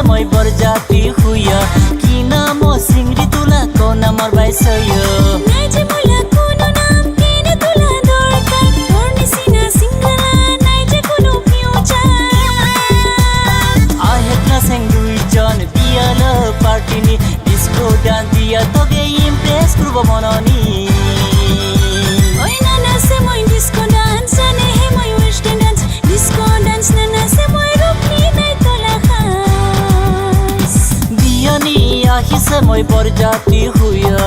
समय बरजाती हुया किन म सिंगरी तुला कोना मरबाई सयो नाइजे मुला कोनो नाम केने तुला दरकार गर्नी सिना सिंगला नाइजे कोनो फ्युचर आहेट्न सेंगुई जन बियाल पार्टीनी डिस्को डान्स दिया तगे इम्प्रेस ग्रुप बनानी ओइ नाना से मै डिस्को डान्स जाने हे मै वेस्टर्न डान्स डिस्को डान्स नाना से मै रोक्नी नै तोला खास बियानी आही समय बरजाती हुया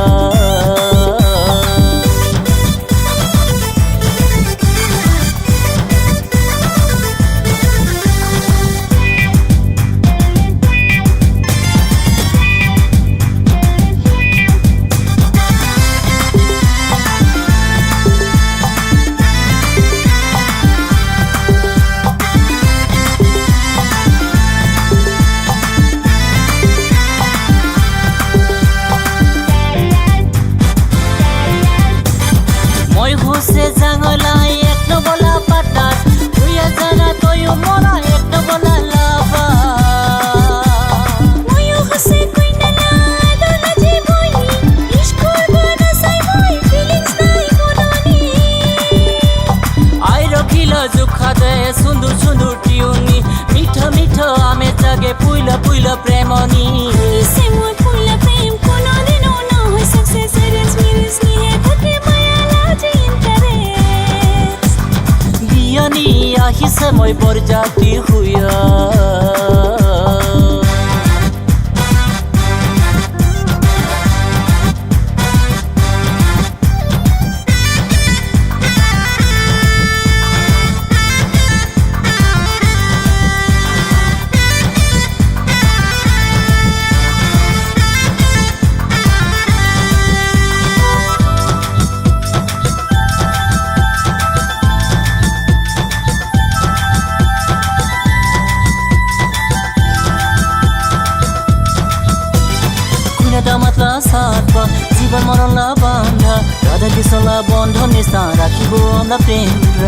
से जंगला एक न बोला पार्टनर हुया जाना तो यो मोरा एक न बोला लावा मयो हसे कोइ नला दोला जे बोली स्कुल बना साइ बोय फिलिंग्स नाइ बोलानी आई रखिला जुखा दे सुन्दर सुन्दर ट्युनी मिठो मिठो आमे जागे पुइला पुइला प्रेमनी से म पुइला प्रेम कोनो दिन न होय सक्सेस रेस मिरिस नि हे थके माया लाजे बियानी आही समय बरजाती हुया दामातला साथमा जीवन मरणला बान्धा राधा कृष्णला बन्धन निस्ता राखिबो हमरा प्रेम र